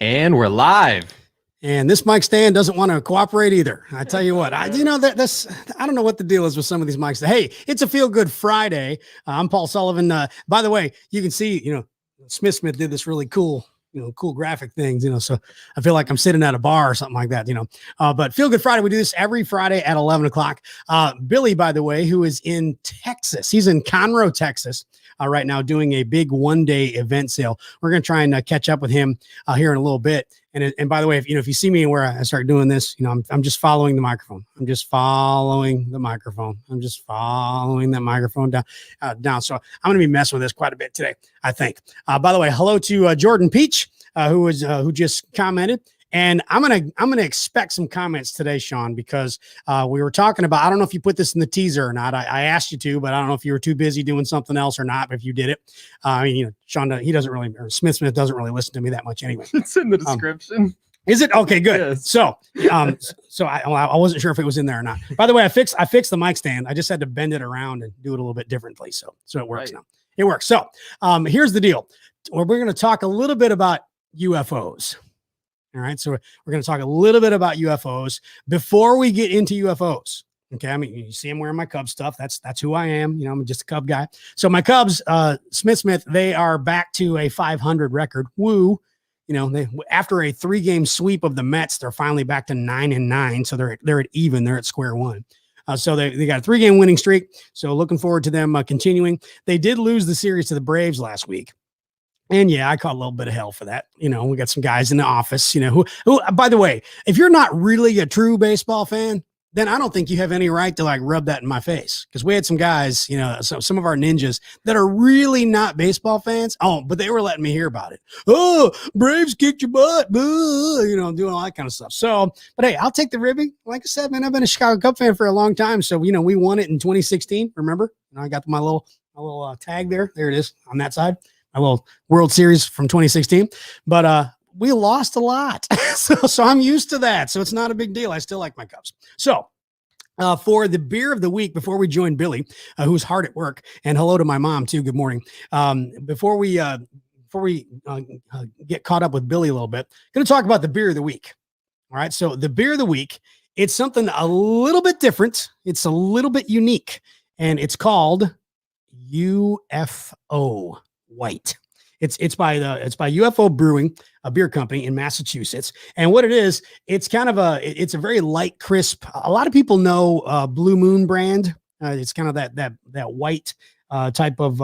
And we're live. And this mic stand doesn't want to cooperate either. I tell you what, that's I don't know what the deal is with some of these mics. Hey, it's a Feel Good Friday. I'm Paul Sullivan. By the way, you can see, Smith did this really cool graphic things, so I feel like I'm sitting at a bar or something like that, but Feel Good Friday, we do this every Friday at 11 o'clock. Billy, by the way, who is in Texas, he's in Conroe, Texas, right now doing a big one-day event sale. We're going to try and catch up with him here in a little bit. And by the way, if you see me where I start doing this, I'm just following the microphone. I'm just following the microphone. I'm just following that microphone down. So I'm going to be messing with this quite a bit today, I think. By the way, hello to Jordan Peach, who just commented. And I'm gonna expect some comments today, Sean, because we were talking about, I don't know if you put this in the teaser or not. I asked you to, but I don't know if you were too busy doing something else or not. But if you did it, Sean, he doesn't really, or Smith doesn't really listen to me that much anyway. It's in the description. Is it? Okay, good. Yes. So I wasn't sure if it was in there or not. By the way, I fixed the mic stand. I just had to bend it around and do it a little bit differently. So it works now. It works. So here's the deal. We're going to talk a little bit about UFOs. All right. So we're going to talk a little bit about UFOs before we get into UFOs. Okay. I mean, you see I'm wearing my Cubs stuff. That's who I am. I'm just a Cub guy. So my Cubs, Smith, they are back to a 500 record. Woo. They, after a 3-game sweep of the Mets, they're finally back to 9-9. So they're at even. They're at square one. So they got a 3-game winning streak. So looking forward to them continuing. They did lose the series to the Braves last week. And yeah, I caught a little bit of hell for that. We got some guys in the office, who, by the way, if you're not really a true baseball fan, then I don't think you have any right to rub that in my face. Because we had some guys, some of our ninjas that are really not baseball fans. Oh, but they were letting me hear about it. Oh, Braves kicked your butt, doing all that kind of stuff. So, but hey, I'll take the ribbing. Like I said, man, I've been a Chicago Cub fan for a long time. So, we won it in 2016. Remember? I got my little tag there. There it is on that side. My little World Series from 2016, but we lost a lot. so I'm used to that. So it's not a big deal. I still like my Cubs. So for the beer of the week, before we join Billy, who's hard at work, and hello to my mom too. Good morning. Before we get caught up with Billy a little bit, going to talk about the beer of the week. All right. So the beer of the week, it's something a little bit different. It's a little bit unique, and it's called UFO White. It's by UFO Brewing, a beer company in Massachusetts. And what it is, it's kind of it's a very light, crisp. A lot of people know Blue Moon brand. It's kind of that white type of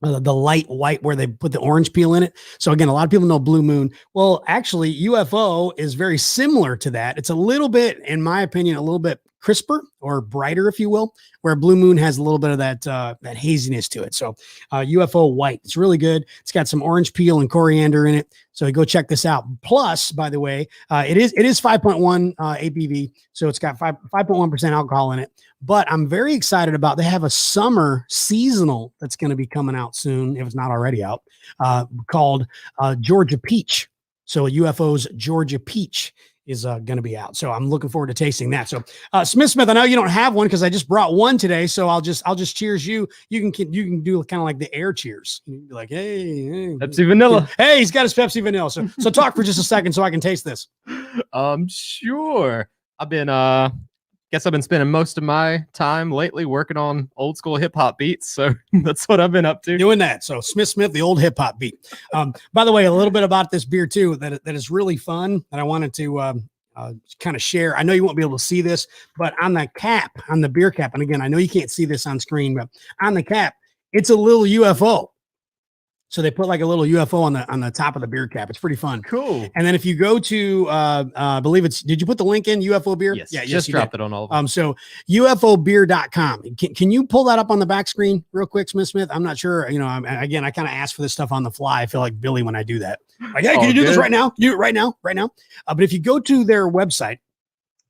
the light white where they put the orange peel in it. So again, a lot of people know Blue Moon. Well, actually, UFO is very similar to that. It's a little bit, in my opinion, a little bit crisper or brighter, if you will, where Blue Moon has a little bit of that haziness to it. So UFO White, it's really good. It's got some orange peel and coriander in it. So go check this out. Plus, by the way, it is 5.1 ABV. So it's got 5.1% alcohol in it. But I'm very excited about, they have a summer seasonal that's going to be coming out soon, if it's not already out, called Georgia Peach. So UFO's Georgia Peach is going to be out. So I'm looking forward to tasting that. So Smith, I know you don't have one because I just brought one today. So I'll just cheers you. You can do kind of like the air cheers. You can be like, hey, Pepsi Vanilla. Hey, he's got his Pepsi Vanilla. So talk for just a second so I can taste this. Sure. I've been spending most of my time lately working on old school hip hop beats. So that's what I've been up to. Doing that. So Smith, the old hip hop beat. By the way, a little bit about this beer too, that is really fun. And I wanted to kind of share. I know you won't be able to see this, but on the cap, on the beer cap. And again, I know you can't see this on screen, but on the cap, it's a little UFO. So they put like a little UFO on the top of the beer cap. It's pretty fun. Cool. And then if you go to, I believe did you put the link in UFO beer? Yes. Yeah. Just dropped it on all of them. So ufobeer.com. Can you pull that up on the back screen real quick, Smith? I'm not sure. Again, I kind of ask for this stuff on the fly. I feel like Billy when I do that. Like, hey, can you do this right now? Do it right now. But if you go to their website,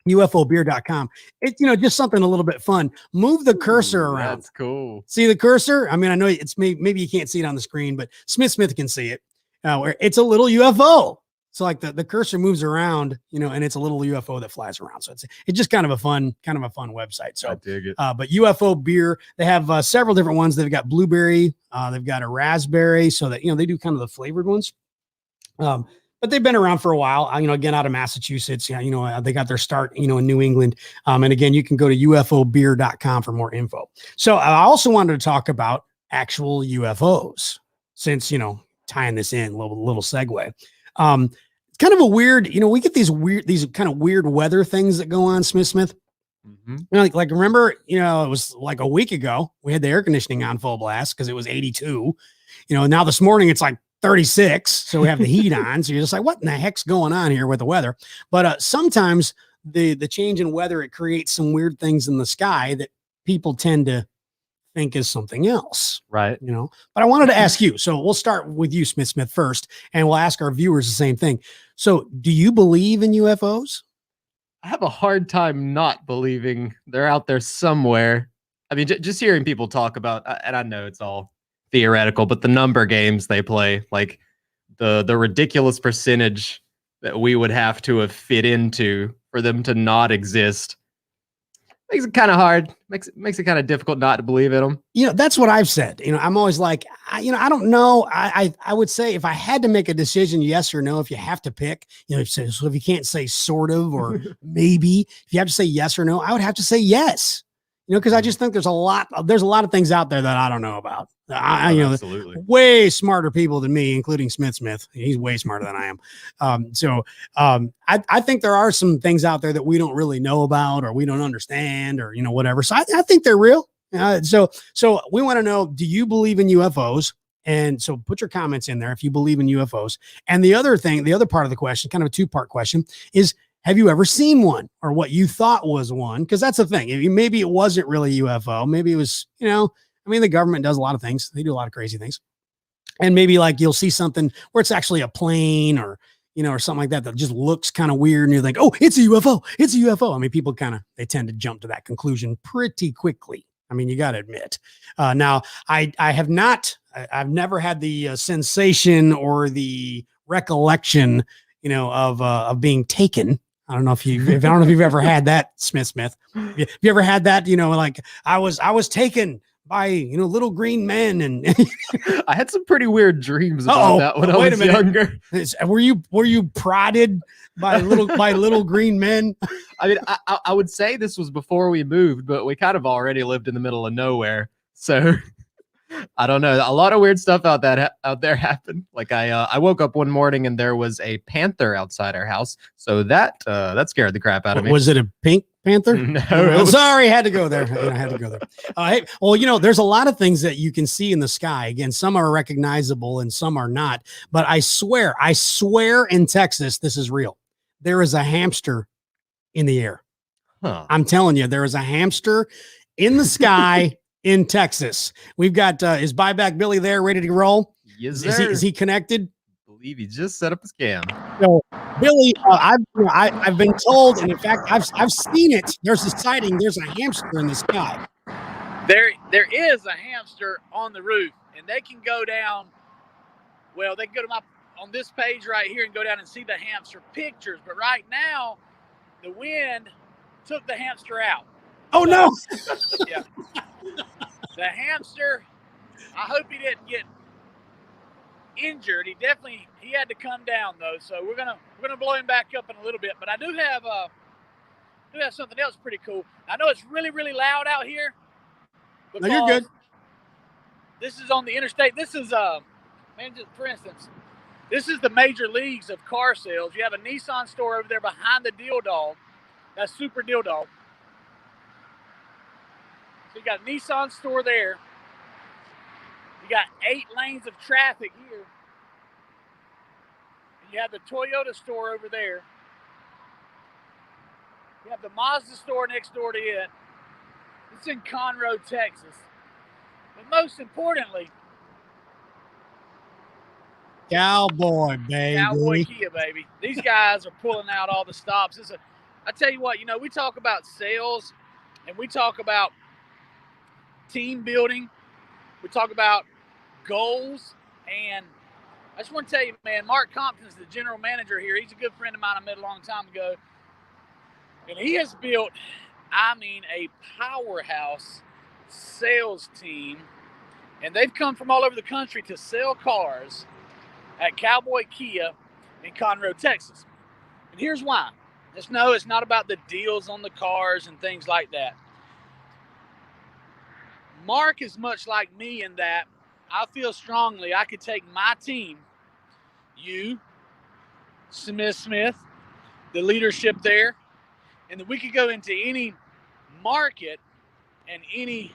ufobeer.com, it's just something a little bit fun. Move the cursor around. That's cool. See the cursor? I mean, I know it's maybe you can't see it on the screen, but Smith can see it. Where it's a little UFO. So like the cursor moves around, and it's a little UFO that flies around. So it's just kind of a fun website. So I dig it. But UFO beer, they have several different ones. They've got blueberry, they've got a raspberry, so that they do kind of the flavored ones. but they've been around for a while. Again, out of Massachusetts, they got their start, in New England. And again, you can go to ufobeer.com for more info. So I also wanted to talk about actual UFOs since, tying this in little segue. It's kind of a weird, we get these kind of weird weather things that go on, Smith. Mm-hmm. Like remember, it was like a week ago, we had the air conditioning on full blast because it was 82. Now this morning it's like 36. So we have the heat on. So you're just like, what in the heck's going on here with the weather? But sometimes the change in weather, it creates some weird things in the sky that people tend to think is something else. Right. But I wanted to ask you. So we'll start with you, Smith first, and we'll ask our viewers the same thing. So do you believe in UFOs? I have a hard time not believing they're out there somewhere. I mean, just hearing people talk about, and I know it's all theoretical, but the number games they play, like the ridiculous percentage that we would have to have fit into for them to not exist, makes it kind of hard. Makes it kind of difficult not to believe in them. That's what I've said. I'm always like, I don't know. I would say if I had to make a decision, yes or no, if you have to pick, so if you can't say sort of or maybe, if you have to say yes or no, I would have to say yes. Because I just think there's a lot of things out there that I don't know about. Absolutely. Way smarter people than me, including Smith. He's way smarter than I am. I think there are some things out there that we don't really know about or we don't understand or, whatever. So I think they're real. So we want to know, do you believe in UFOs? And so put your comments in there if you believe in UFOs. And the other part of the question, kind of a two-part question, is have you ever seen one or what you thought was one? Because that's the thing. Maybe it wasn't really a UFO. Maybe it was, the government does a lot of things. They do a lot of crazy things. And maybe like you'll see something where it's actually a plane or, or something like that just looks kind of weird. And you're like, oh, it's a UFO. It's a UFO. I mean, people they tend to jump to that conclusion pretty quickly. I mean, you got to admit. Now, I've never had the sensation or the recollection, of being taken. I don't know if you've ever had that, Smith. Have you ever had that, like I was taken by, little green men and I had some pretty weird dreams about that when I was younger. Were you prodded by little green men? I mean, I would say this was before we moved, but we kind of already lived in the middle of nowhere. So I don't know. A lot of weird stuff out there happened. Like I woke up one morning and there was a panther outside our house. So that scared the crap out of me. Was it a pink panther? No. Sorry, had to go there. I had to go there. Hey, well, there's a lot of things that you can see in the sky. Again, some are recognizable and some are not. But I swear in Texas, this is real. There is a hamster in the air. Huh. I'm telling you, there is a hamster in the sky. In Texas, we've got is Buyback Billy there, ready to roll? Yes, sir. Is he connected? I believe he just set up a scam. So, Billy, I've been told, and in fact, I've seen it. There's a sighting. There's a hamster in the sky. There is a hamster on the roof, and they can go down. Well, they can go to on this page right here and go down and see the hamster pictures. But right now, the wind took the hamster out. Oh no! Yeah. The hamster, I hope he didn't get injured. He had to come down though. So we're gonna blow him back up in a little bit. But I do have something else pretty cool. I know it's really, really loud out here. No, you're good. This is on the interstate. This is just for instance, this is the major leagues of car sales. You have a Nissan store over there behind the Deal Dog. That's Super Deal Dog. So you got a Nissan store there. You got 8 lanes of traffic here. And you have the Toyota store over there. You have the Mazda store next door to it. It's in Conroe, Texas. But most importantly, Cowboy, baby. Cowboy Kia, baby. These guys are pulling out all the stops. I tell you what, we talk about sales and we talk about team building. We talk about goals. And I just want to tell you, man, Mark Compton's the general manager here. He's a good friend of mine I met a long time ago. And he has built, a powerhouse sales team. And they've come from all over the country to sell cars at Cowboy Kia. in Conroe, Texas. And here's why. Just know it's not about the deals on the cars and things like that. Mark is much like me in that I feel strongly I could take my team, you, Smith, the leadership there, and then we could go into any market and any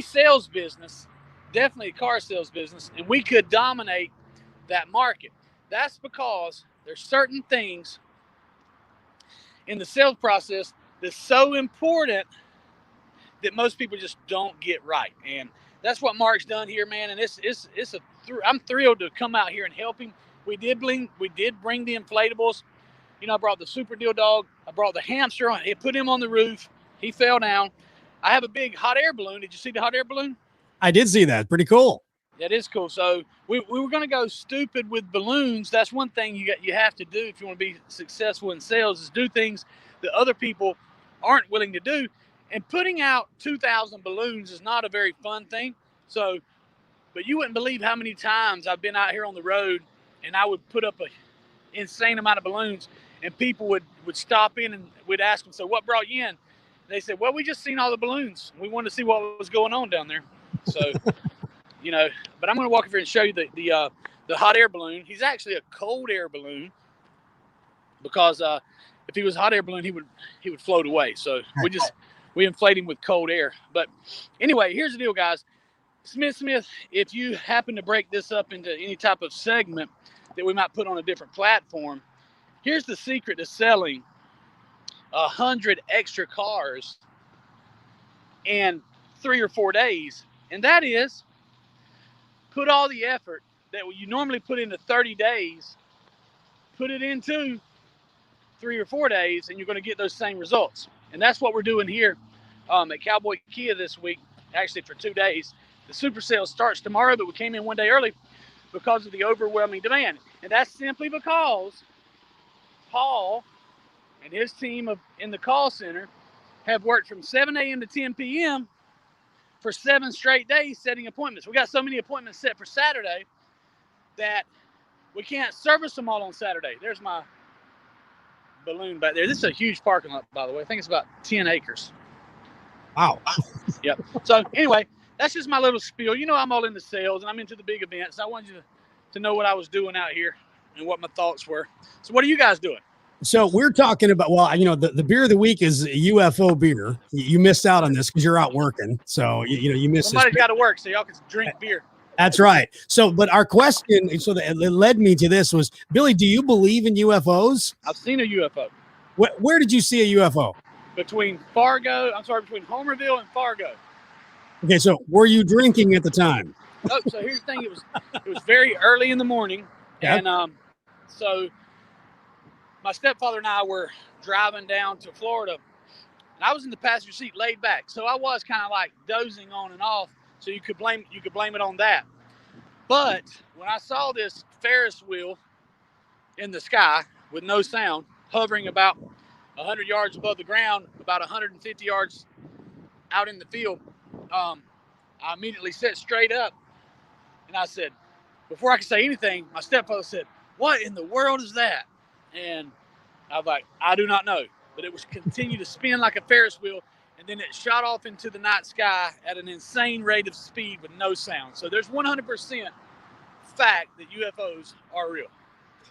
sales business, definitely a car sales business, and we could dominate that market. That's because there's certain things in the sales process that's so important that most people just don't get right. And that's what Mark's done here, man. And I'm thrilled to come out here and help him. We did bring the inflatables. You know, I brought the Super Deal Dog. I brought the hamster on. I put him on the roof. He fell down. I have a big hot air balloon. Did you see the hot air balloon? I did see that. Pretty cool. That is cool. So we were going to go stupid with balloons. That's one thing you have to do if you want to be successful in sales, is do things that other people aren't willing to do. And putting out 2,000 balloons is not a very fun thing. So, but you wouldn't believe how many times I've been out here on the road and I would put up an insane amount of balloons, and people would stop in and we'd ask them, so what brought you in? They said, well, we just seen all the balloons. We wanted to see what was going on down there. So, you know, but I'm going to walk over here and show you the hot air balloon. He's actually a cold air balloon, because if he was a hot air balloon, he would float away. So we inflate him with cold air. But anyway, here's the deal, guys. Smith, if you happen to break this up into any type of segment that we might put on a different platform, here's the secret to selling 100 extra cars in 3 or 4 days. And that is, put all the effort that you normally put into 30 days, put it into 3 or 4 days, and you're going to get those same results. And that's what we're doing here at Cowboy Kia this week, actually for 2 days. The super sale starts tomorrow, but we came in 1 day early because of the overwhelming demand. And that's simply because Paul and his team in the call center have worked from 7 a.m. to 10 p.m. for 7 straight days setting appointments. We got so many appointments set for Saturday that we can't service them all on Saturday. There's my balloon back there. This is a huge parking lot, by the way. I think it's about 10 acres. Wow. Yep. So anyway, that's just my little spiel. You know, I'm all into sales and I'm into the big events. I wanted you to know what I was doing out here and what my thoughts were. So what are you guys doing? So we're talking about, well, you know, the beer of the week is UFO beer. You missed out on this because you're out working. So, you missed Somebody's got to work so y'all can drink beer. That's right. So, but our question, so that it led me to this was, Billy, do you believe in UFOs? I've seen a UFO. Where did you see a UFO? Between Homerville and Fargo. Okay, so were you drinking at the time? Oh, so here's the thing. It was very early in the morning. Yep. And so my stepfather and I were driving down to Florida, and I was in the passenger seat laid back. So I was kind of like dozing on and off. So you could blame it on that. But when I saw this Ferris wheel in the sky with no sound, hovering about 100 yards above the ground, about 150 yards out in the field, I immediately sat straight up, and I said, before I could say anything, my stepfather said, "What in the world is that?" And I was like, "I do not know," but it was continued to spin like a Ferris wheel. And then it shot off into the night sky at an insane rate of speed with no sound. So there's 100% fact that UFOs are real.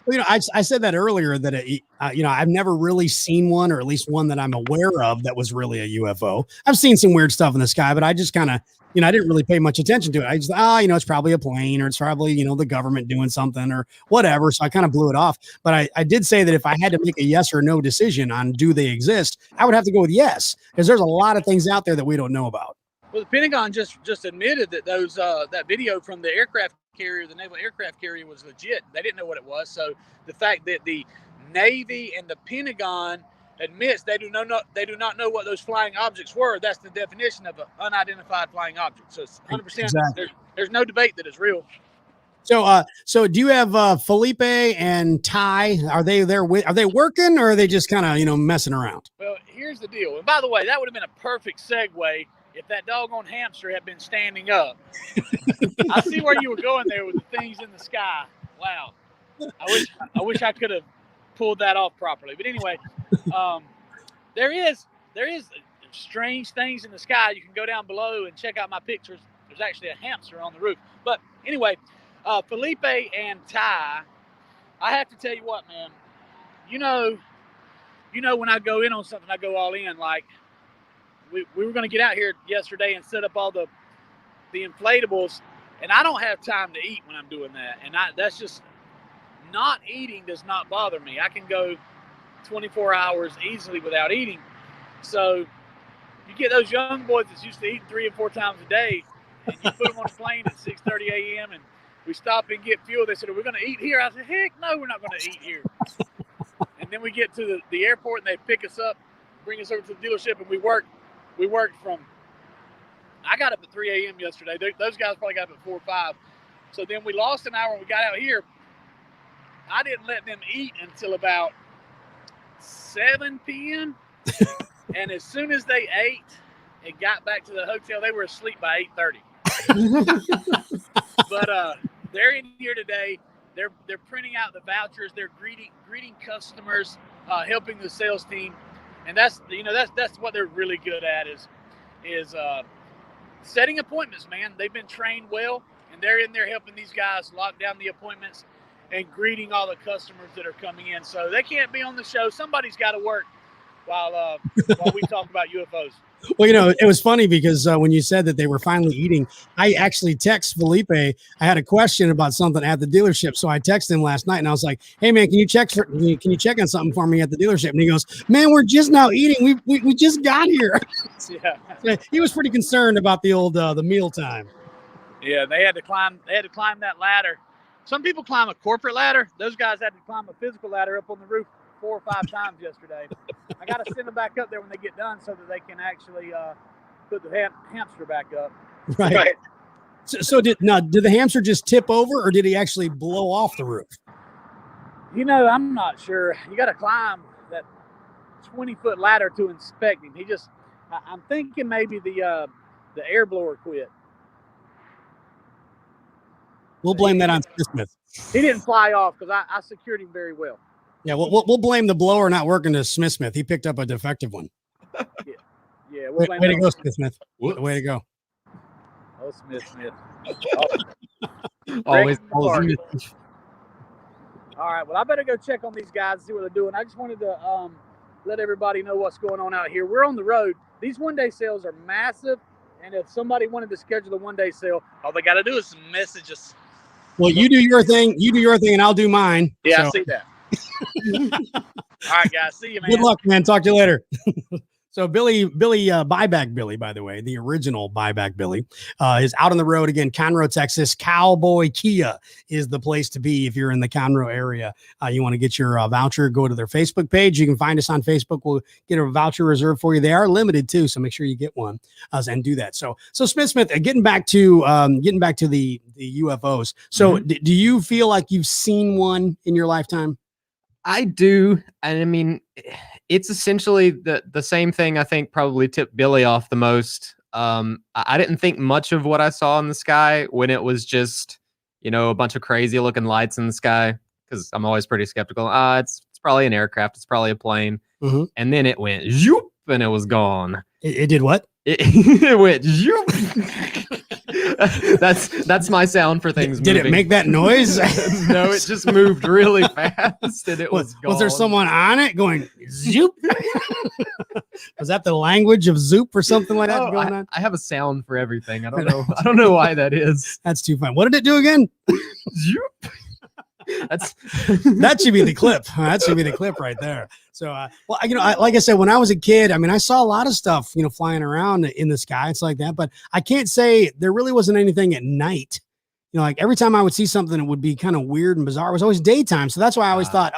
Well, I said that earlier that, I've never really seen one, or at least one that I'm aware of that was really a UFO. I've seen some weird stuff in the sky, but I just kind of, I didn't really pay much attention to it. I just, it's probably a plane, or it's probably, the government doing something or whatever. So I kind of blew it off. But I did say that if I had to make a yes or no decision on do they exist, I would have to go with yes, because there's a lot of things out there that we don't know about. Well, the Pentagon just admitted that those that video from the aircraft carrier, the naval aircraft carrier, was legit. They didn't know what it was. So the fact that the Navy and the Pentagon admits they do not know what those flying objects were, that's the definition of an unidentified flying object. So it's 100%. Exactly. There's no debate that it's real. So do you have Felipe and Ty? Are they there? Are they working, or are they just kind of messing around? Well, here's the deal. And by the way, that would have been a perfect segue if that doggone hamster had been standing up. I see where you were going there with the things in the sky. Wow. I wish I could have pulled that off properly. But anyway, there is strange things in the sky. You can go down below and check out my pictures. There's actually a hamster on the roof. But anyway, Felipe and Ty, I have to tell you what, man. You know, when I go in on something, I go all in. Like we were going to get out here yesterday and set up all the inflatables, and I don't have time to eat when I'm doing that. And that's just, not eating does not bother me. I can go 24 hours easily without eating. So you get those young boys that's used to eating 3 and 4 times a day, and you put them on a plane at 6:30 a.m. and we stop and get fuel. They said, "Are we going to eat here?" I said, "Heck no, we're not going to eat here." And then we get to the airport and they pick us up, bring us over to the dealership, and we worked from, I got up at 3 a.m. yesterday. Those guys probably got up at 4 or 5. So then we lost an hour and we got out here. I didn't let them eat until about 7 p.m. And as soon as they ate and got back to the hotel, they were asleep by 8:30. But they're in here today. They're printing out the vouchers. They're greeting customers, helping the sales team, and that's what they're really good at is setting appointments. Man, they've been trained well, and they're in there helping these guys lock down the appointments and greeting all the customers that are coming in. So they can't be on the show. Somebody's got to work while we talk about UFOs. Well, it was funny because when you said that they were finally eating, I actually text Felipe. I had a question about something at the dealership, so I texted him last night, and I was like, "Hey, man, can you check on something for me at the dealership?" And he goes, "Man, we're just now eating. We just got here." Yeah, he was pretty concerned about the old the meal time. Yeah, they had to climb that ladder. Some people climb a corporate ladder. Those guys had to climb a physical ladder up on the roof 4 or 5 times yesterday. I got to send them back up there when they get done so that they can actually put the hamster back up. Right. So did the hamster just tip over, or did he actually blow off the roof? I'm not sure. You got to climb that 20-foot ladder to inspect him. I'm thinking maybe the air blower quit. We'll blame that on Smith. He didn't fly off because I secured him very well. Yeah, we'll blame the blower not working to Smith. He picked up a defective one. Yeah. Way to go, Smith. Way to go. Oh, Smith. Always. All right. Well, I better go check on these guys and see what they're doing. I just wanted to let everybody know what's going on out here. We're on the road. These one-day sales are massive, and if somebody wanted to schedule a one-day sale, all they got to do is message us. Well, you do your thing, and I'll do mine. Yeah, so. I see that. All right, guys. See you, man. Good luck, man. Talk to you later. So Billy, Buyback Billy, by the way, the original Buyback Billy, is out on the road again, Conroe, Texas. Cowboy Kia is the place to be if you're in the Conroe area. You want to get your voucher, go to their Facebook page. You can find us on Facebook. We'll get a voucher reserved for you. They are limited too, so make sure you get one and do that. So Smith, getting back to the UFOs. So do you feel like you've seen one in your lifetime? I do. And I mean, it's essentially the same thing I think probably tipped Billy off the most. I didn't think much of what I saw in the sky when it was just, a bunch of crazy looking lights in the sky, because I'm always pretty skeptical. It's probably an aircraft. It's probably a plane. Mm-hmm. And then it went zoop and it was gone. It did what? It went zoop. That's my sound for things did moving. It make that noise? No, it just moved really fast and it was gone. Was there someone on it going zoop? Was that the language of zoop or something like that going on? I have a sound for everything. I don't know why that is. That's too fun. What did it do again? Zoop. That should be the clip. That should be the clip right there. So, like I said, when I was a kid, I saw a lot of stuff, flying around in the sky. It's like that, but I can't say there really wasn't anything at night. Like every time I would see something, it would be kind of weird and bizarre. It was always daytime. So that's why I always thought,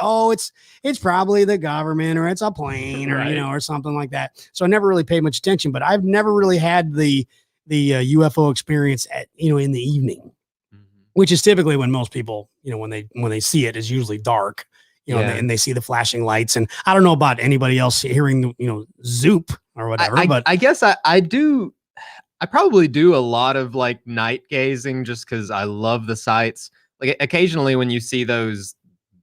it's probably the government or it's a plane or, or something like that. So I never really paid much attention, but I've never really had the UFO experience at, in the evening, which is typically when most people, when they see it, is usually dark, and they see the flashing lights. And I don't know about anybody else hearing, zoop or whatever, but I guess I do. I probably do a lot of like night gazing just because I love the sights. Like occasionally when you see those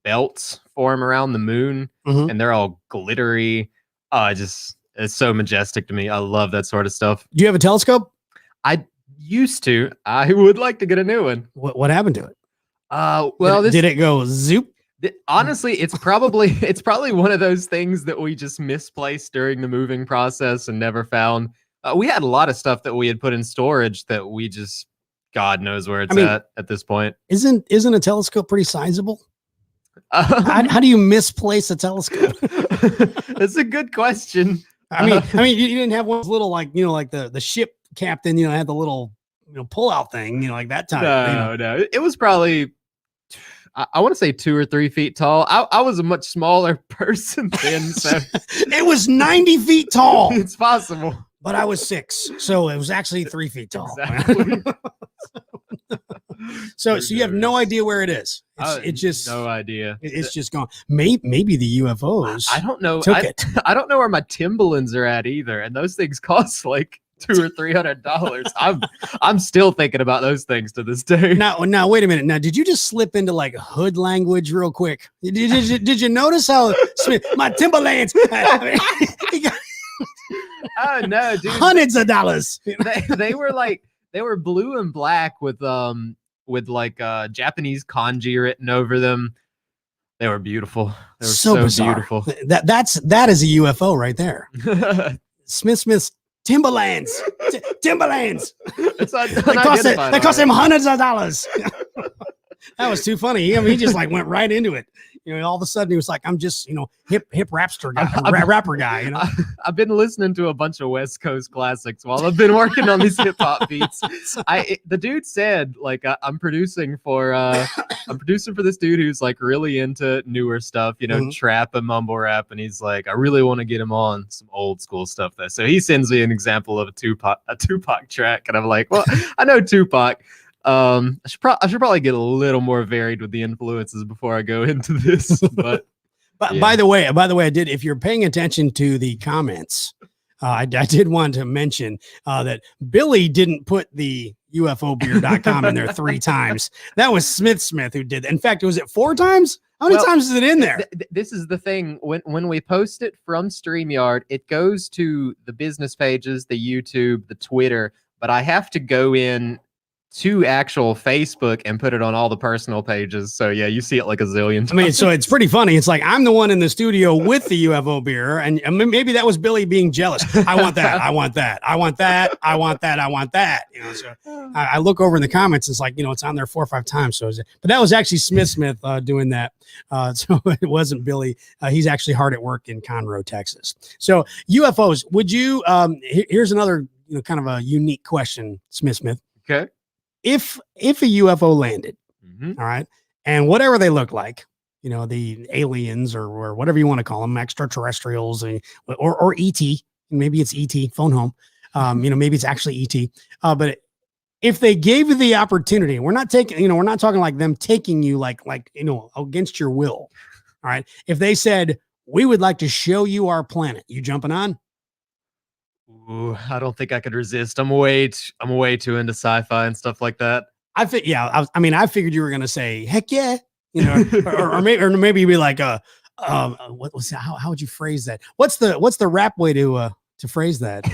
belts form around the moon, Mhm. and they're all glittery. It's so majestic to me. I love that sort of stuff. Do you have a telescope? I used to. I would like to get a new one. What happened to it? Well, did it go zoop? Honestly, it's probably one of those things that we just misplaced during the moving process and never found. We had a lot of stuff that we had put in storage that we just, God knows where it's at this point. Isn't a telescope pretty sizable? Um, How do you misplace a telescope? That's a good question. I mean, you didn't have one little like the ship captain, had the little pull out thing, like that type. No, it was probably. I want to say 2 or 3 feet tall. I was a much smaller person then, so it was 90 feet tall. It's possible, but I was 6, so it was actually 3 feet tall. Exactly. so you have no idea where it is. It's just no idea. It's just gone. Maybe the UFOs. I don't know. Took it. I don't know where my Timberlands are at either, and those things cost like $200 or $300. I'm still thinking about those things to this day. Now, wait a minute. Now, did you just slip into like hood language real quick? Did you notice how my Timberlands? Oh no, dude! Hundreds of dollars. They were blue and black with like Japanese kanji written over them. They were beautiful. They were so beautiful. That is a UFO right there. Smith's Timberlands. Timberlands. That cost him hundreds of dollars. That was too funny. He just like went right into it. All of a sudden he was like, I'm just, hip rapster guy, rapper guy. I've been listening to a bunch of West Coast classics while I've been working on these hip hop beats. The dude said, like, I'm producing for this dude who's like really into newer stuff, trap and mumble rap, and he's like, I really want to get him on some old school stuff. So he sends me an example of a Tupac track, and I'm like, well, I know Tupac. I should probably get a little more varied with the influences before I go into this. But yeah. By the way, I did. If you're paying attention to the comments, I did want to mention that Billy didn't put the UFObeer.com in there 3 times. That was Smith who did that. In fact, was it 4 times? How many times is it in there? This is the thing. When we post it from StreamYard, it goes to the business pages, the YouTube, the Twitter, but I have to go in to actual Facebook and put it on all the personal pages. So yeah, you see it like a zillion times. So it's pretty funny. It's like I'm the one in the studio with the UFO beer, and maybe that was Billy being jealous. I want that. I want that. I want that. I want that. I want that. So I look over in the comments. It's like it's on there 4 or 5 times. But that was actually Smith doing that. So it wasn't Billy. He's actually hard at work in Conroe, Texas. So UFOs. Would you? Here's another kind of a unique question, Smith. Okay. If a UFO landed, all right, and whatever they look like, the aliens or whatever you want to call them, extraterrestrials, or ET, maybe it's ET, phone home, maybe it's actually ET, but if they gave you the opportunity, we're not talking like them taking you like against your will, all right. If they said, we would like to show you our planet, you jumping on? Ooh, I don't think I could resist. I'm way too into sci-fi and stuff like that. I figured you were gonna say heck yeah, or maybe you'd be like what was how would you phrase that? What's the rap way to phrase that?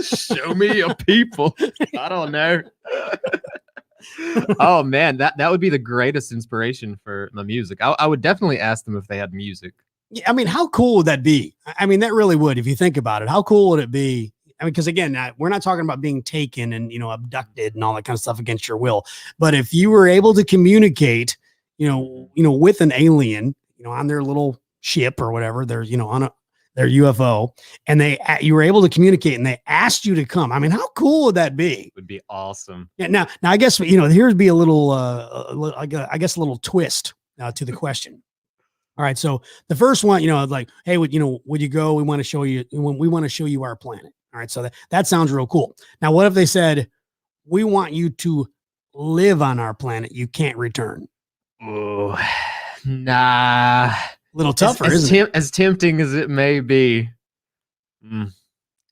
Show me your people. I don't know. Oh man, that would be the greatest inspiration for my music. I would definitely ask them if they had music. Yeah, how cool would that be? That really would, if you think about it. How cool would it be? Because again, we're not talking about being taken and abducted and all that kind of stuff against your will. But if you were able to communicate, with an alien, on their little ship or whatever, they're on their UFO, and you were able to communicate, and they asked you to come. How cool would that be? Would be awesome. Yeah. Now I guess here'd be a little, I guess a little twist to the question. All right. So the first one, like, hey, would you go? We want to show you our planet. All right. So that sounds real cool. Now, what if they said, we want you to live on our planet. You can't return. Oh, nah. A little tougher, isn't it? As tempting as it may be.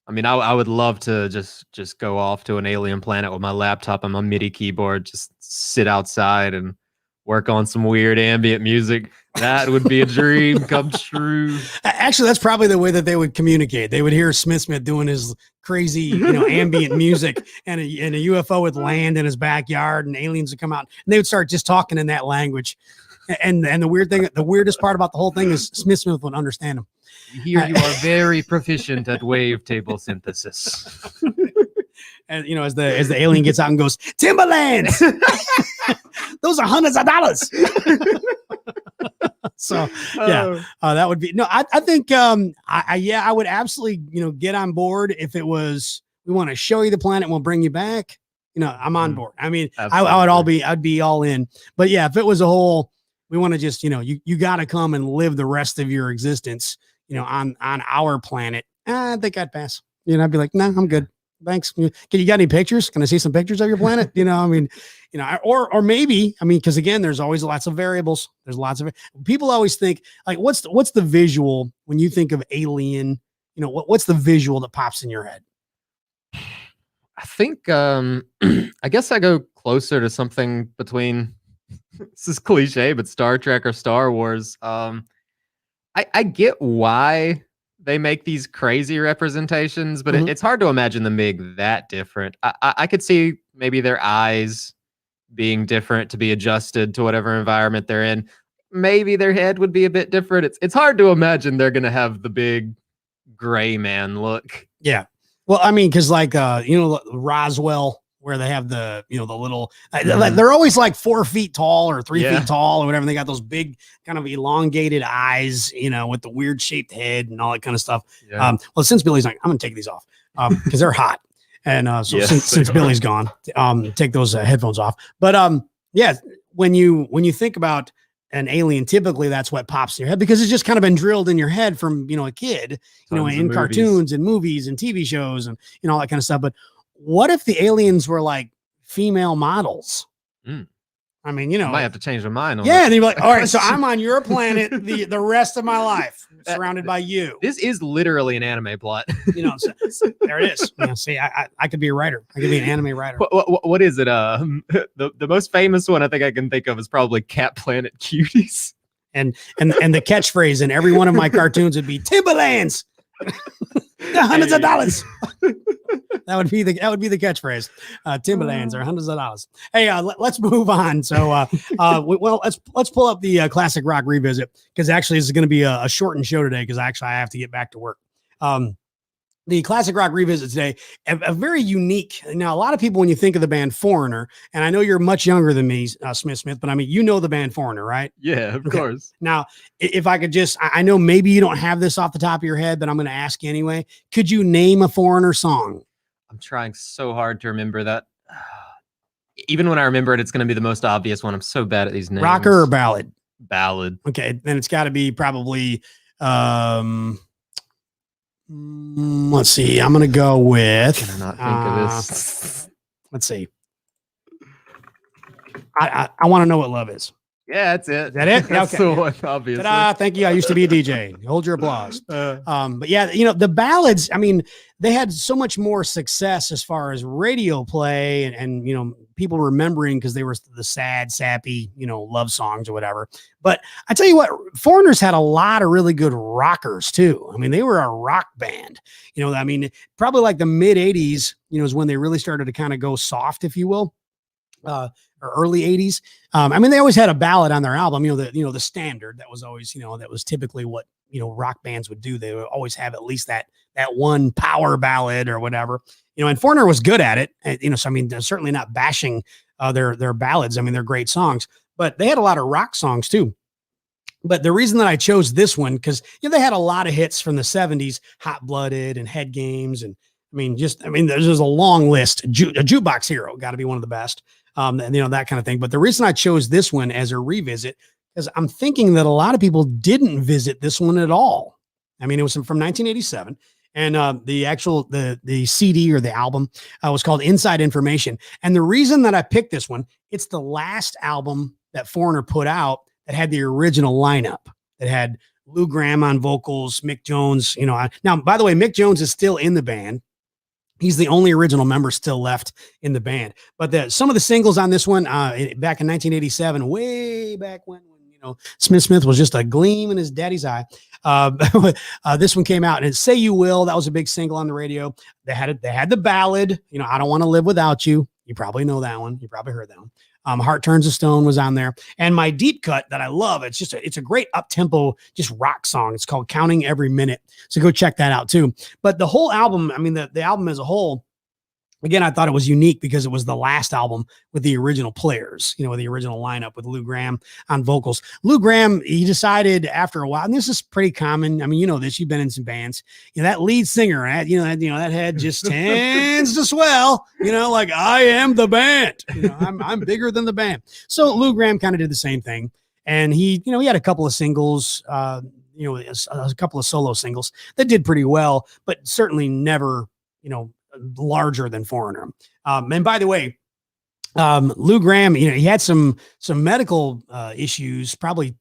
I would love to just go off to an alien planet with my laptop and my MIDI keyboard, just sit outside and work on some weird ambient music. That would be a dream come true. Actually, that's probably the way that they would communicate. They would hear Smith doing his crazy, ambient music, and a UFO would land in his backyard, and aliens would come out, and they would start just talking in that language. And the weirdest part about the whole thing is Smith would understand them. Here you are very proficient at wavetable synthesis. And as the alien gets out and goes, Timberlands, those are hundreds of dollars. So that would be I think I would absolutely get on board if it was we want to show you the planet, we'll bring you back. I'm on board. I mean, I'd be all in. But yeah, if it was a whole, we want to just you got to come and live the rest of your existence on our planet, I think I'd pass. I'd be like, nah, I'm good. Thanks. Can you got any pictures? Can I see some pictures of your planet? Or maybe, because again, there's always lots of variables. There's lots of people always think like, what's the visual when you think of alien? What's the visual that pops in your head? I think, I guess I go closer to something between, this is cliche, but Star Trek or Star Wars. I get why they make these crazy representations, but it's hard to imagine them being that different. I could see maybe their eyes being different to be adjusted to whatever environment they're in. Maybe their head would be a bit different. It's hard to imagine they're going to have the big gray man look. Yeah. Well, because like, Roswell, where they have the, the little, they're always like 4 feet tall or 3 feet tall or whatever. They got those big kind of elongated eyes, with the weird shaped head and all that kind of stuff. Yeah. Well, since Billy's like, I'm going to take these off because they're hot. And since Billy's gone, take those headphones off. But when you think about an alien, typically that's what pops in your head because it's just kind of been drilled in your head from, a kid, in cartoons and movies and TV shows and, all that kind of stuff. But what if the aliens were like female models? I might have to change my mind on and you're like, all right, so I'm on your planet the rest of my life, surrounded by you. This is literally an anime plot. So there it is. See, I could be a writer. I could be an anime writer. What is it? The most famous one I think I can think of is probably Cat Planet Cuties. And the catchphrase in every one of my cartoons would be Timberlands. The hundreds of dollars. That would be the catchphrase. Timberlands are hundreds of dollars. Hey, let's move on. So, let's pull up the classic rock revisit because actually this is going to be a shortened show today because actually I have to get back to work. The classic rock revisit today, a very unique. Now, a lot of people when you think of the band Foreigner, and I know you're much younger than me, Smith, but the band Foreigner, right? Yeah, of course. Now, if I could just, I know maybe you don't have this off the top of your head, but I'm going to ask you anyway. Could you name a Foreigner song? I'm trying so hard to remember that. Even when I remember it, it's going to be the most obvious one. I'm so bad at these names. Rocker or ballad? Ballad. Okay, then it's got to be probably. Let's see. I'm going to go with. Can I not think of this? Let's see. I want to know what love is. Yeah, that's it. Is that it? That's okay. the one, obviously. Ta-da, thank you. I used to be a DJ. Hold your applause. But yeah, the ballads, they had so much more success as far as radio play and people remembering because they were the sad, sappy, love songs or whatever. But I tell you what, Foreigners had a lot of really good rockers too. They were a rock band, probably like the mid 80s, is when they really started to kind of go soft, if you will. Or early 80s. They always had a ballad on their album, the standard that was always, that was typically what, rock bands would do. They would always have at least that one power ballad or whatever, and Foreigner was good at it. So, they're certainly not bashing their ballads. They're great songs, but they had a lot of rock songs too. But the reason that I chose this one, because they had a lot of hits from the 70s, Hot Blooded and Head Games. And there's a long list. A Jukebox Hero got to be one of the best. And that kind of thing. But the reason I chose this one as a revisit is I'm thinking that a lot of people didn't visit this one at all. It was from 1987, and the CD or the album was called Inside Information. And the reason that I picked this one, it's the last album that Foreigner put out that had the original lineup that had Lou Gramm on vocals, Mick Jones. Now, by the way, Mick Jones is still in the band. He's the only original member still left in the band. But some of the singles on this one, back in 1987, way back when Smith was just a gleam in his daddy's eye. This one came out, and "Say You Will." That was a big single on the radio. They had the ballad, "I Don't Want to Live Without You." You probably know that one. You probably heard that one. "Heart Turns to Stone" was on there, and my deep cut that I love. It's a great up tempo, just rock song. It's called "Counting Every Minute." So go check that out too. But the whole album, I mean, the album as a whole, again, I thought it was unique because it was the last album with the original players, with the original lineup with Lou Gramm on vocals. Lou Gramm, he decided after a while, and this is pretty common. I mean, this, you've been in some bands, that lead singer, that head just tends to swell, like, I am the band, I'm bigger than the band. So Lou Gramm kind of did the same thing. And he had a couple of singles, a couple of solo singles that did pretty well, but certainly never, larger than Foreigner. And by the way, Lou Gramm, he had some medical issues. It's probably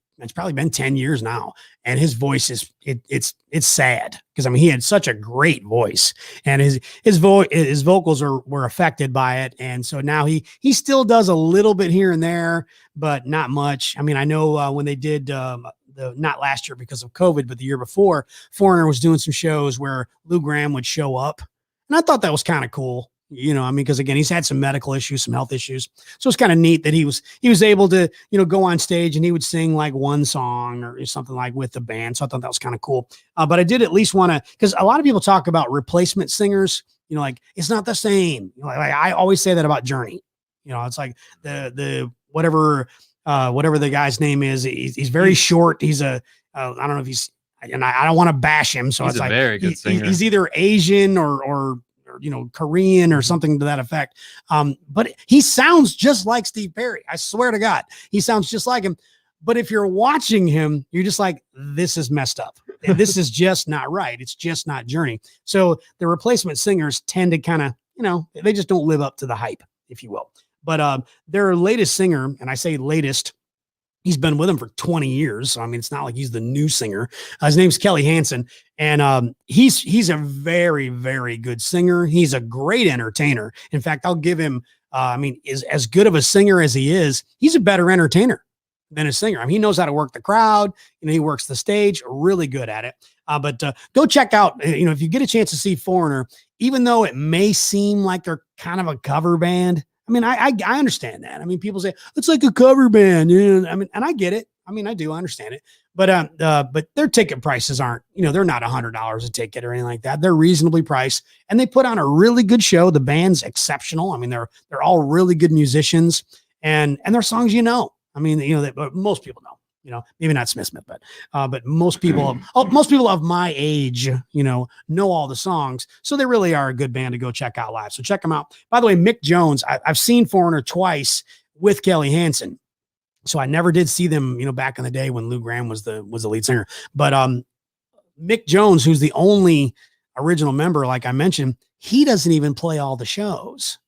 been 10 years now, and his voice it's sad because he had such a great voice, and his vocals were affected by it, and so now he still does a little bit here and there, but not much. I know when they did not last year because of COVID, but the year before, Foreigner was doing some shows where Lou Gramm would show up. And I thought that was kind of cool, because again, he's had some medical issues, some health issues. So it's kind of neat that he was able to, go on stage and he would sing like one song or something like with the band. So I thought that was kind of cool. But I did at least want to, because a lot of people talk about replacement singers, like it's not the same. Like I always say that about Journey. It's like the whatever the guy's name is. He's very short. He's I don't know if he's, and I don't want to bash him. So he's it's a like, very good singer. He's either Asian or Korean or something to that effect. But he sounds just like Steve Perry. I swear to God, he sounds just like him. But if you're watching him, you're just like, this is messed up. This is just not right. It's just not Journey. So the replacement singers tend to kind of, they just don't live up to the hype, if you will. But their latest singer, and I say latest, he's been with him for 20 years. So, it's not like he's the new singer. His name's Kelly Hansen. And he's a very, very good singer. He's a great entertainer. In fact, I'll give him, is as good of a singer as he is, he's a better entertainer than a singer. He knows how to work the crowd. He works the stage, really good at it. But go check out, if you get a chance to see Foreigner, even though it may seem like they're kind of a cover band, I understand that. People say it's like a cover band, and I get it. I do understand it, but their ticket prices aren't, they're not $100 a ticket or anything like that. They're reasonably priced, and they put on a really good show. The band's exceptional. They're all really good musicians, and their songs, that most people know. Maybe not Smith, but most people of my age, know all the songs. So they really are a good band to go check out live. So check them out. By the way, Mick Jones, I've seen Foreigner twice with Kelly Hansen. So I never did see them, back in the day when Lou Gramm was the lead singer. But Mick Jones, who's the only original member, like I mentioned, he doesn't even play all the shows.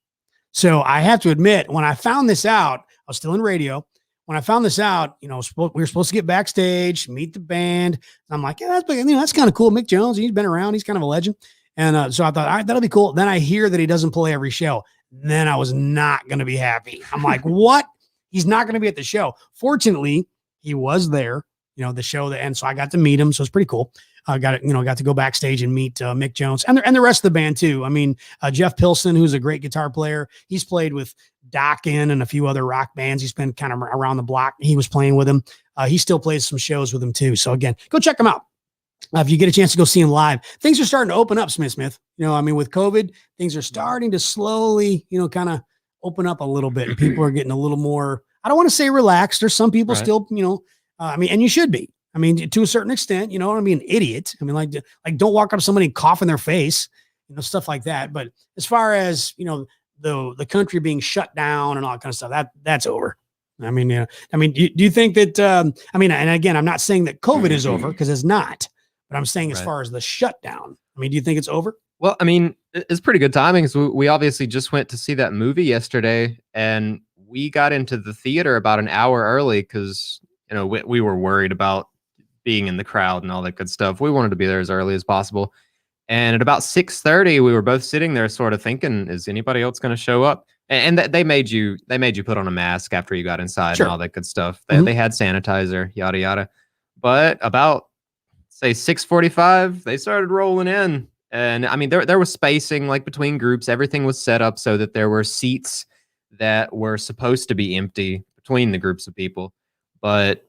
So I have to admit, when I found this out, I was still in radio. When I found this out, we were supposed to get backstage, meet the band. I'm like, yeah, that's kind of cool. Mick Jones, he's been around. He's kind of a legend. And so I thought, all right, that'll be cool. Then I hear that he doesn't play every show. Then I was not going to be happy. I'm like, what? He's not going to be at the show. Fortunately, he was there, the show. And so I got to meet him. So it's pretty cool. I got to go backstage and meet Mick Jones and the rest of the band too. Jeff Pilson, who's a great guitar player. He's played with Dokken and a few other rock bands. He's been kind of around the block. He was playing with him. He still plays some shows with him too. So again, go check him out. If you get a chance to go see him live, things are starting to open up, Smith. With COVID, things are starting to slowly, kind of open up a little bit. And people are getting a little more, I don't want to say relaxed. There's some people still, and you should be. To a certain extent, you don't want to be an idiot. Like don't walk up to somebody and cough in their face, stuff like that. But as far as, the country being shut down and all that kind of stuff, that's over. Do you think that, and again, I'm not saying that COVID is over because it's not, but I'm saying as far as the shutdown, do you think it's over? Well, it's pretty good timing because we obviously just went to see that movie yesterday, and we got into the theater about an hour early because, we were worried about being in the crowd and all that good stuff. We wanted to be there as early as possible. And at about 6:30, we were both sitting there, sort of thinking, "Is anybody else going to show up?" They made you put on a mask after you got inside Sure. and all that good stuff. Mhm. They had sanitizer, yada yada. But about say 6:45, they started rolling in, and I mean there was spacing like between groups. Everything was set up so that there were seats that were supposed to be empty between the groups of people. But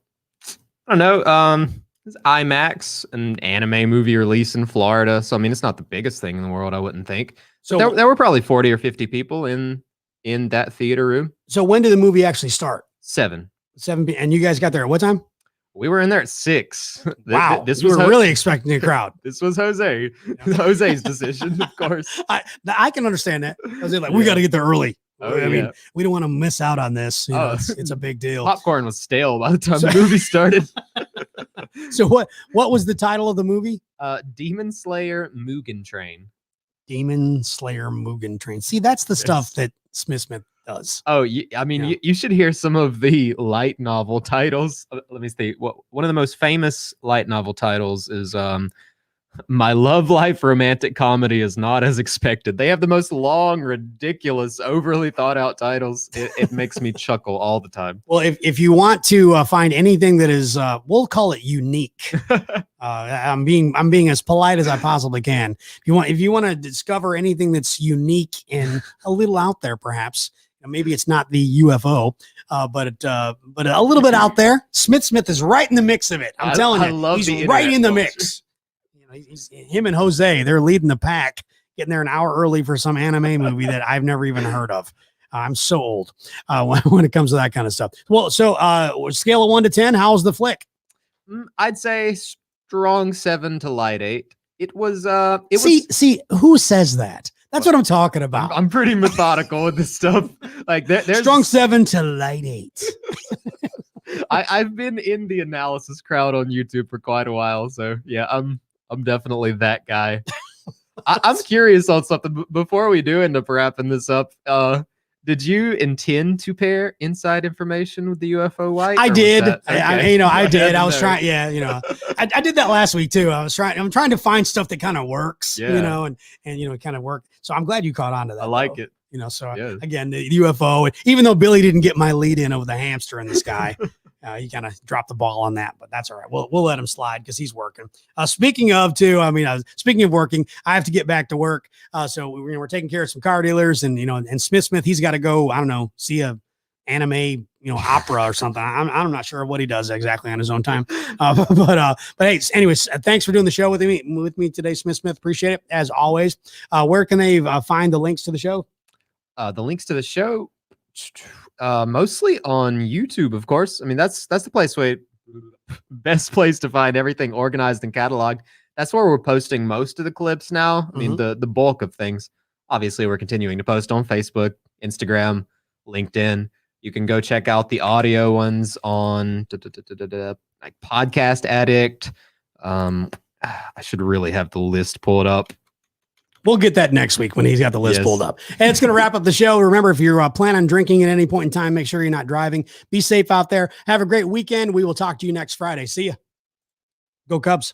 I don't know. It's IMAX, an anime movie release in Florida. So I mean, it's not the biggest thing in the world, I wouldn't think. So There were probably 40 or 50 people in that theater room. So when did the movie actually start? 7. 7 p.m. And you guys got there at what time? We were in there at 6. Wow. This You was were really expecting a crowd. This was Jose. Jose's decision, of course. I can understand that. I was like, we got to get there early. Oh, I mean, yeah. we don't want to miss out on this. You know, Oh. it's a big deal. Popcorn was stale by the time the movie started. So what was the title of the movie? Demon Slayer Mugen Train. Demon Slayer Mugen Train. See, that's the stuff that Smith does. Oh, I mean, you should hear some of the light novel titles. Let me see. One of the most famous light novel titles is My Love Life Romantic Comedy Is Not As Expected. They have the most long, ridiculous, overly thought out titles. It makes me chuckle all the time. Well, if you want to find anything that is, we'll call it unique. I'm being as polite as I possibly can. If you want to discover anything that's unique and a little out there, perhaps maybe it's not the UFO, but a little bit out there. Smith is right in the mix of it. I'm telling you, he's right in the mix. Him and Jose, they're leading the pack, getting there an hour early for some anime movie that I've never even heard of. I'm so old when it comes to that kind of stuff. Well, so scale of 1 to 10, how's the flick? I'd say strong 7 to light 8. It was. See, who says that? That's what I'm talking about. I'm pretty methodical with this stuff. Like there's strong 7 to light 8. I've been in the analysis crowd on YouTube for quite a while, so yeah, I'm definitely that guy. I'm curious on something before we do end up wrapping this up. Did you intend to pair inside information with the UFO light? I did. Okay. I did. I was trying. Yeah, I did that last week too. I'm trying to find stuff that kind of works. Yeah. And it kind of worked. So I'm glad you caught on to that. I like it. So again, the UFO. Even though Billy didn't get my lead in over the hamster in the sky. He kind of dropped the ball on that, but that's all right. We'll let him slide because he's working. Speaking of working, I have to get back to work. So we're taking care of some car dealers, and and Smith, he's got to go. I don't know, see a anime, opera or something. I'm not sure what he does exactly on his own time. But hey, anyways, thanks for doing the show with me today, Smith. Appreciate it as always. Where can they find the links to the show? The links to the show. Mostly on YouTube, of course. I mean, that's the best place to find everything organized and cataloged. That's where we're posting most of the clips now. I mean, the bulk of things. Obviously, we're continuing to post on Facebook, Instagram, LinkedIn. You can go check out the audio ones on like Podcast Addict. I should really have the list pulled up. We'll get that next week when he's got the list pulled up. And it's going to wrap up the show. Remember, if you're planning on drinking at any point in time, make sure you're not driving. Be safe out there. Have a great weekend. We will talk to you next Friday. See ya. Go Cubs.